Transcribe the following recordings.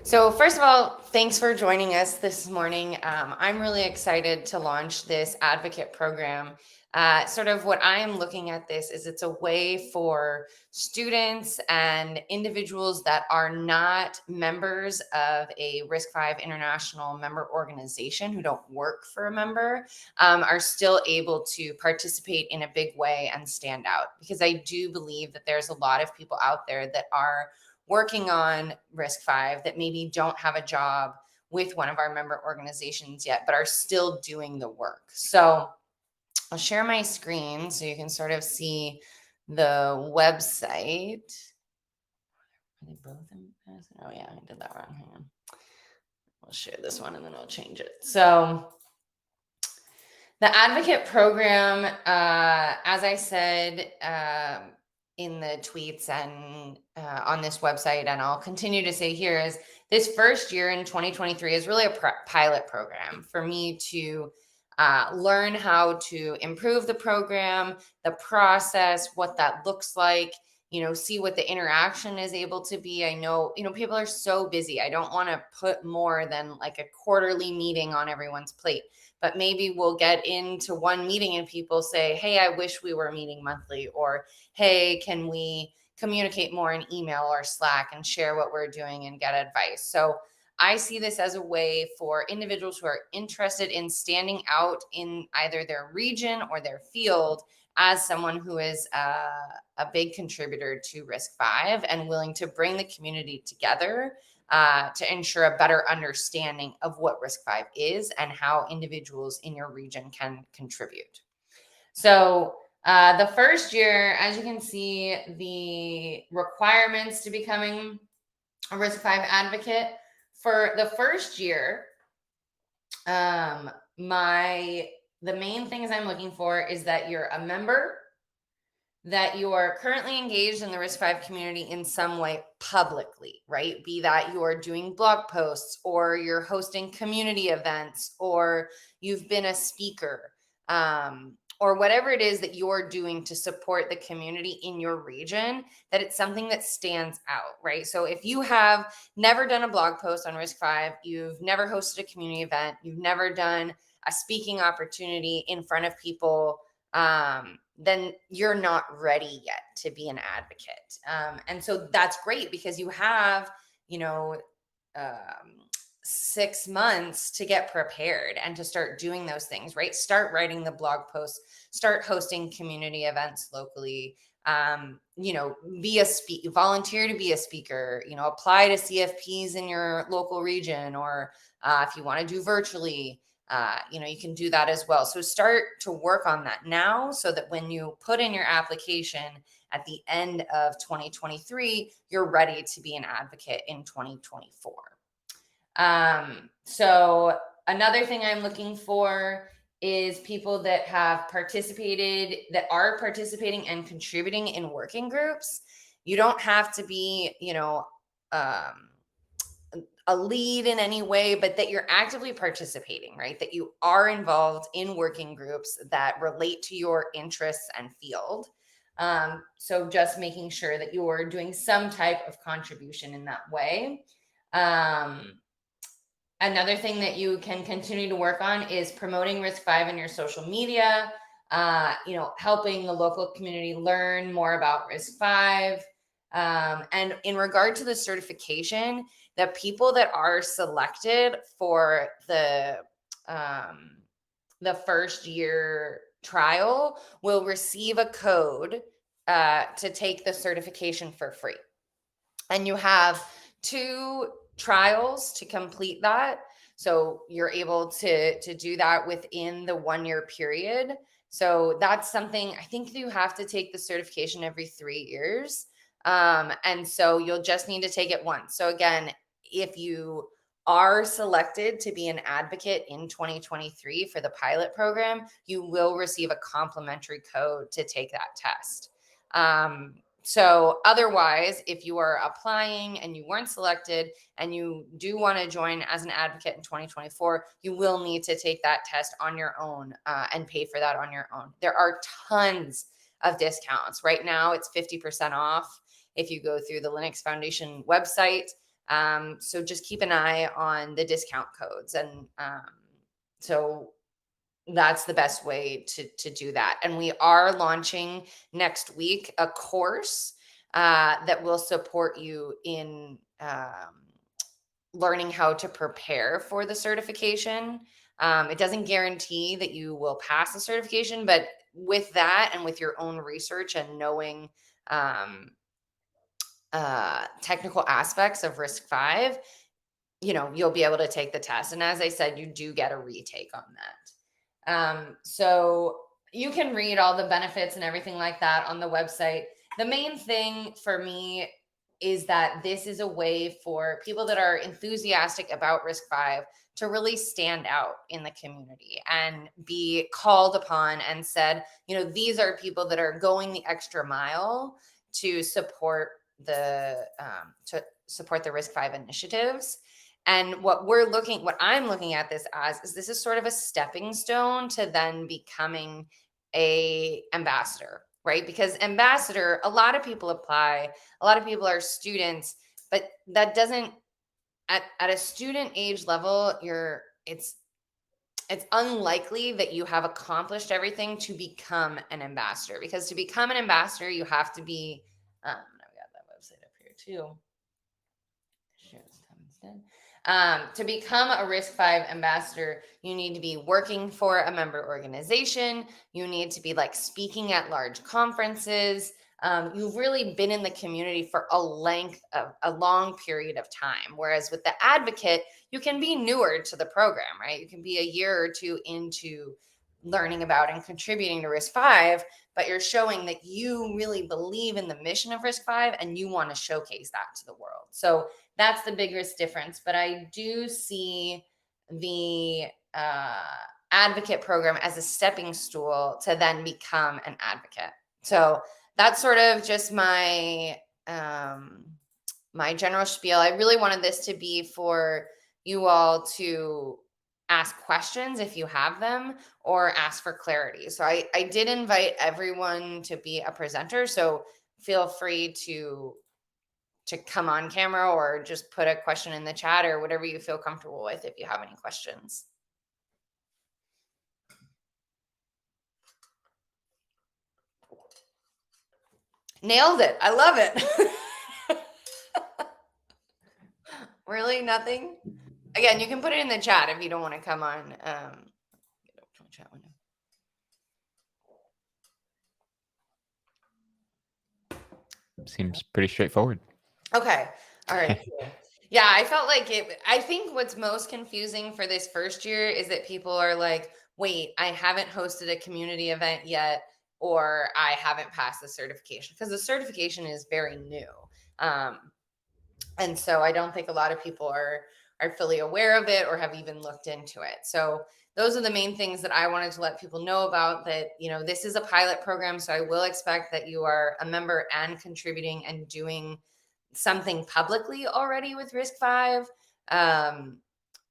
So first of all, thanks for joining us this morning. I'm really excited to launch this advocate program. Sort of what I am looking at this is it's a way for students and individuals that are not members of a RISC-V International member organization who don't work for a member are still able to participate in a big way and stand out. Because I do believe that there's a lot of people out there that are working on RISC-V that maybe don't have a job with one of our member organizations yet, but are still doing the work. So I'll share my screen so you can sort of see the website. Are they both in person? Oh yeah, I did that wrong. Hang on. I'll share this one and then I'll change it. So the advocate program, as I said, in the tweets and on this website, and I'll continue to say here, is this first year in 2023 is really a pilot program for me to learn how to improve the program, the process, what that looks like, see what the interaction is able to be. I know, people are so busy. I don't want to put more than like a quarterly meeting on everyone's plate, but maybe we'll get into one meeting and people say, hey, I wish we were meeting monthly, or hey, can we communicate more in email or Slack and share what we're doing and get advice? So I see this as a way for individuals who are interested in standing out in either their region or their field as someone who is a big contributor to RISC-V and willing to bring the community together to ensure a better understanding of what RISC-V is and how individuals in your region can contribute. So the first year, as you can see, the requirements to becoming a RISC-V advocate for the first year, the main things I'm looking for is that you're a member, that you are currently engaged in the RISC-V community in some way publicly, right? Be that you're doing blog posts or you're hosting community events or you've been a speaker, or whatever it is that you're doing to support the community in your region, that it's something that stands out, right? So if you have never done a blog post on RISC-V, you've never hosted a community event, you've never done a speaking opportunity in front of people, then you're not ready yet to be an advocate. And so that's great because you have, um, 6 months to get prepared and to start doing those things, right? Start writing the blog posts, start hosting community events locally, volunteer to be a speaker, apply to CFPs in your local region, or if you want to do virtually, you can do that as well. So start to work on that now so that when you put in your application at the end of 2023, you're ready to be an advocate in 2024. So another thing I'm looking for is people that have participated, that are participating and contributing in working groups. You don't have to be, a lead in any way, but that you're actively participating, right? That you are involved in working groups that relate to your interests and field. So just making sure that you're doing some type of contribution in that way. Another thing that you can continue to work on is promoting RISC-V in your social media, helping the local community learn more about RISC-V. And in regard to the certification, the people that are selected for the first year trial will receive a code to take the certification for free. And you have 2 trials to complete that. So you're able to do that within the 1-year period. So that's something, I think you have to take the certification every 3 years. And so you'll just need to take it once. So again, if you are selected to be an advocate in 2023 for the pilot program, you will receive a complimentary code to take that test. So otherwise, if you are applying and you weren't selected and you do want to join as an advocate in 2024, you will need to take that test on your own and pay for that on your own. There are tons of discounts. Right now, it's 50% off if you go through the Linux Foundation website. So just keep an eye on the discount codes. And so that's the best way to do that. And we are launching next week a course that will support you in learning how to prepare for the certification. It doesn't guarantee that you will pass the certification, but with that and with your own research and knowing um, technical aspects of RISC-V, you'll be able to take the test. And as I said, you do get a retake on that. So you can read all the benefits and everything like that on the website. The main thing for me is that this is a way for people that are enthusiastic about RISC-V to really stand out in the community and be called upon and said, these are people that are going the extra mile to support the RISC-V initiatives. And what I'm looking at this as is this is sort of a stepping stone to then becoming a ambassador, right? Because ambassador, a lot of people apply, a lot of people are students, but that doesn't, at a student age level, it's unlikely that you have accomplished everything to become an ambassador, because to become an ambassador, you have to be, now we got that website up here too. Share this time instead. To become a RISC-V ambassador, you need to be working for a member organization. You need to be like speaking at large conferences. You've really been in the community for a long period of time. Whereas with the advocate, you can be newer to the program, right? You can be a year or two into learning about and contributing to RISC-V, but you're showing that you really believe in the mission of RISC-V and you want to showcase that to the world. So that's the biggest difference. But I do see the advocate program as a stepping stool to then become an advocate. So that's sort of just my my general spiel. I really wanted this to be for you all to ask questions if you have them, or ask for clarity. So I did invite everyone to be a presenter. So feel free to come on camera or just put a question in the chat or whatever you feel comfortable with if you have any questions. Nailed it. I love it. Really? Nothing? Again, you can put it in the chat if you don't want to come on. Chat window. Seems pretty straightforward. Okay. All right. Yeah, I felt like I think what's most confusing for this first year is that people are like, wait, I haven't hosted a community event yet, or I haven't passed the certification, because the certification is very new. And so I don't think a lot of people are fully aware of it or have even looked into it. So those are the main things that I wanted to let people know about, that, this is a pilot program. So I will expect that you are a member and contributing and doing something publicly already with RISC-V.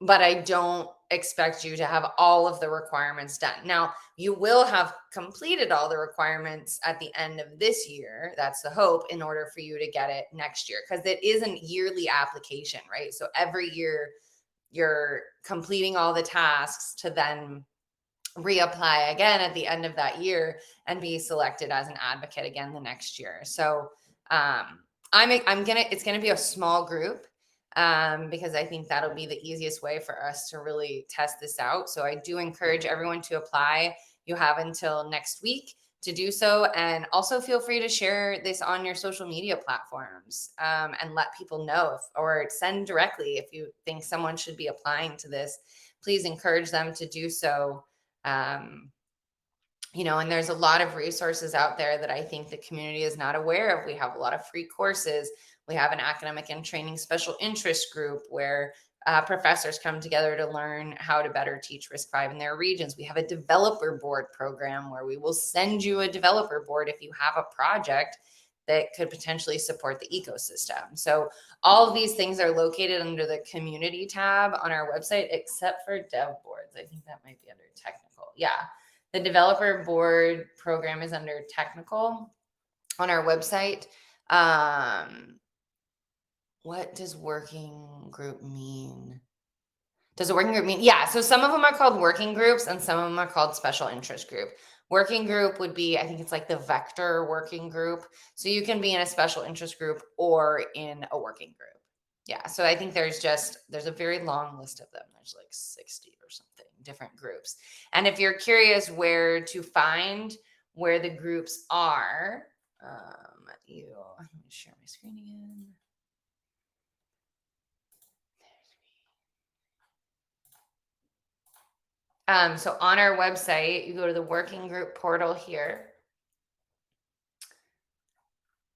But I don't expect you to have all of the requirements done. Now, you will have completed all the requirements at the end of this year. That's the hope, in order for you to get it next year, because it is a yearly application, right? So every year you're completing all the tasks to then reapply again at the end of that year and be selected as an advocate again the next year. So it's gonna be a small group, because I think that'll be the easiest way for us to really test this out. So I do encourage everyone to apply. You have until next week to do so, and also feel free to share this on your social media platforms, and let people know, or send directly if you think someone should be applying to this. Please encourage them to do so. And there's a lot of resources out there that I think the community is not aware of. We have a lot of free courses. We have an academic and training special interest group where professors come together to learn how to better teach RISC-V in their regions. We have a developer board program where we will send you a developer board if you have a project that could potentially support the ecosystem. So all of these things are located under the community tab on our website, except for dev boards. I think that might be under technical. Yeah. The developer board program is under technical on our website. what does working group mean? Does a working group mean? Yeah. So some of them are called working groups and some of them are called special interest group. Working group would be, I think it's like the vector working group. So you can be in a special interest group or in a working group. Yeah. So I think there's a very long list of them. There's like 60 or something different groups. And if you're curious where to find where the groups are, let me share my screen again. So on our website, you go to the working group portal here.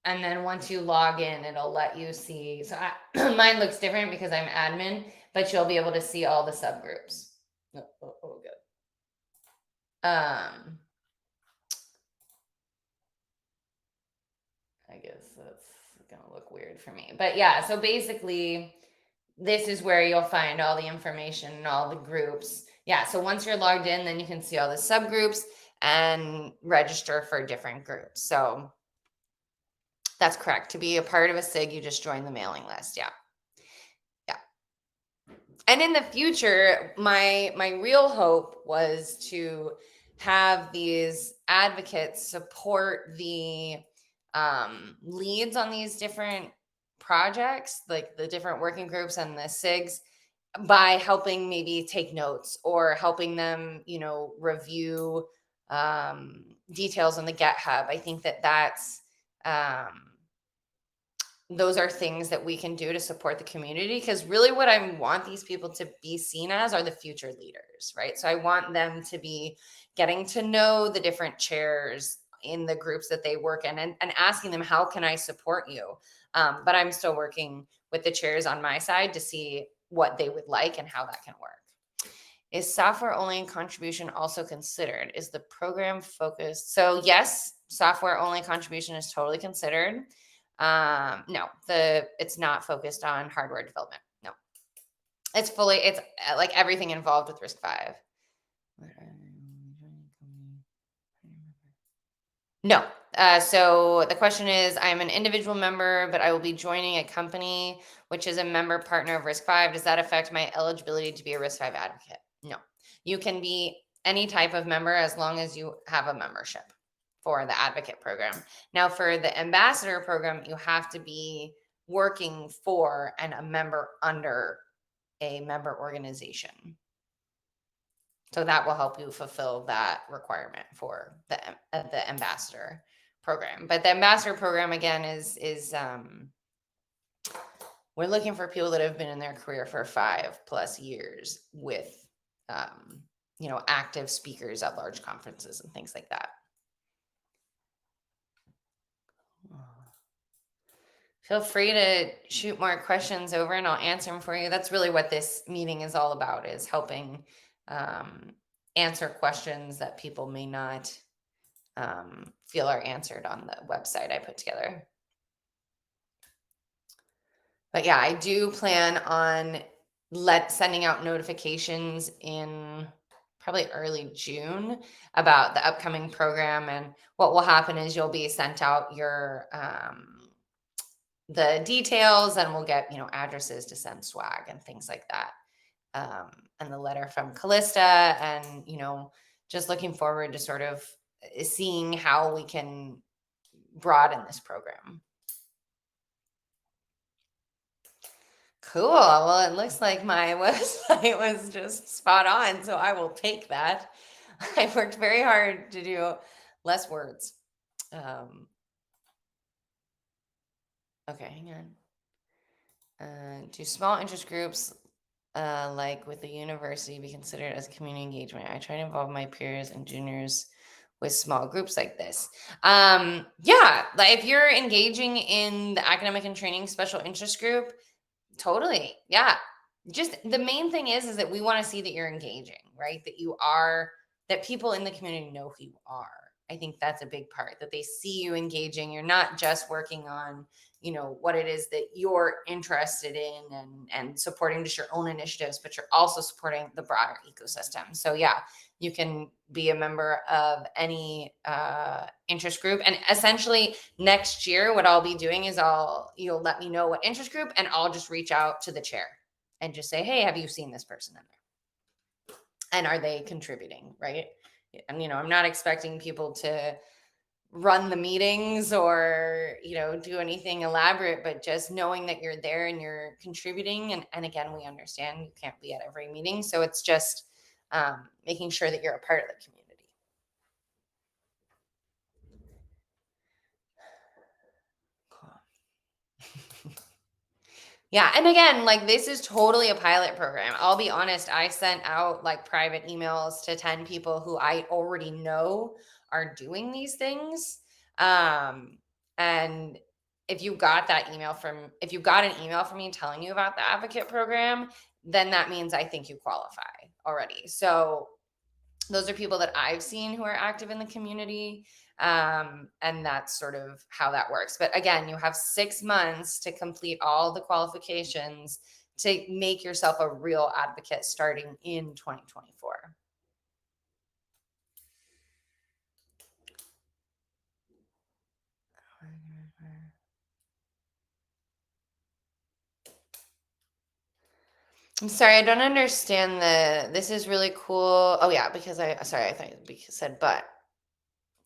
And then once you log in, it'll let you see. So mine looks different because I'm admin, but you'll be able to see all the subgroups. Oh, good. I guess that's gonna look weird for me. But yeah, so basically, this is where you'll find all the information and all the groups. Yeah, so once you're logged in, then you can see all the subgroups and register for different groups. So that's correct. To be a part of a SIG, you just join the mailing list. Yeah. Yeah. And in the future, my real hope was to have these advocates support the leads on these different projects, like the different working groups and the SIGs, by helping maybe take notes or helping them, review details on the GitHub. I think that's those are things that we can do to support the community, because really what I want these people to be seen as are the future leaders, right? So I want them to be getting to know the different chairs in the groups that they work in, and asking them, how can I support you? But I'm still working with the chairs on my side to see what they would like and how that can work. Is software only contribution also considered? Is the program focused? So yes, software only contribution is totally considered. No, it's not focused on hardware development. No, it's like everything involved with RISC-V. No. So the question is, I'm an individual member, but I will be joining a company which is a member partner of RISC-V. Does that affect my eligibility to be a RISC-V advocate? No. You can be any type of member as long as you have a membership for the advocate program. Now, for the ambassador program, you have to be working for and a member under a member organization. So that will help you fulfill that requirement for the ambassador program. But the ambassador program, again, is we're looking for people that have been in their career for 5+ years with active speakers at large conferences and things like that. Feel free to shoot more questions over and I'll answer them for you. That's really what this meeting is all about, is helping answer questions that people may not feel are answered on the website I put together. But yeah, I do plan on sending out notifications in probably early June about the upcoming program. And what will happen is you'll be sent out your the details, and we'll get addresses to send swag and things like that, and the letter from Callista, and just looking forward to sort of seeing how we can broaden this program. Cool. Well, it looks like my website was just spot on, so I will take that. I worked very hard to do less words. Okay, hang on. Do small interest groups, like with the university, be considered as community engagement? I try to involve my peers and juniors with small groups like this. Yeah, like if you're engaging in the academic and training special interest group, totally. Yeah. Just the main thing is that we want to see that you're engaging, right? That people in the community know who you are. I think that's a big part, that they see you engaging. You're not just working on what it is that you're interested in, and supporting just your own initiatives, but you're also supporting the broader ecosystem. So yeah, you can be a member of any interest group, and essentially next year what I'll be doing is you'll let me know what interest group, and I'll just reach out to the chair and just say, hey, have you seen this person in there, and are they contributing, right? And I'm not expecting people to run the meetings or do anything elaborate, but just knowing that you're there and you're contributing. And again, we understand you can't be at every meeting, so it's just making sure that you're a part of the community. Cool. Yeah, and again, like, this is totally a pilot program. I'll be honest, I sent out like private emails to 10 people who I already know are doing these things. Um, and if you got an email from me telling you about the advocate program, then that means I think you qualify already. So those are people that I've seen who are active in the community. And that's sort of how that works. But again, you have 6 months to complete all the qualifications to make yourself a real advocate starting in 2024. I'm sorry, I don't understand this is really cool. Oh yeah, because I thought you said but.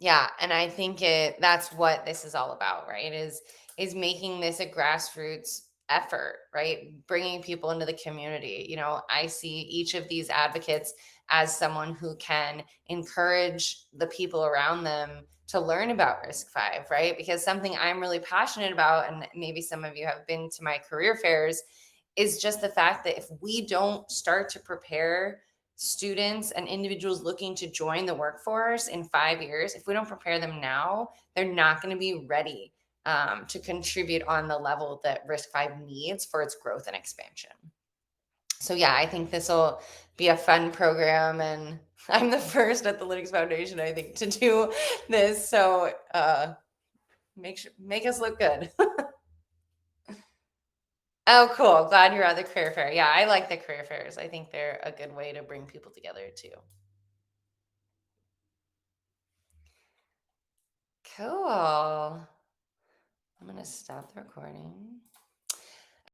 Yeah, and I think that's what this is all about, right? Is making this a grassroots effort, right? Bringing people into the community. I see each of these advocates as someone who can encourage the people around them to learn about RISC-V, right? Because something I'm really passionate about, and maybe some of you have been to my career fairs, is just the fact that if we don't start to prepare students and individuals looking to join the workforce in 5 years, if we don't prepare them now, they're not going to be ready to contribute on the level that RISC-V needs for its growth and expansion. So yeah, I think this will be a fun program, and I'm the first at the Linux Foundation, I think, to do this. So make us look good. Oh, cool. Glad you're at the career fair. Yeah, I like the career fairs. I think they're a good way to bring people together too. Cool. I'm going to stop the recording.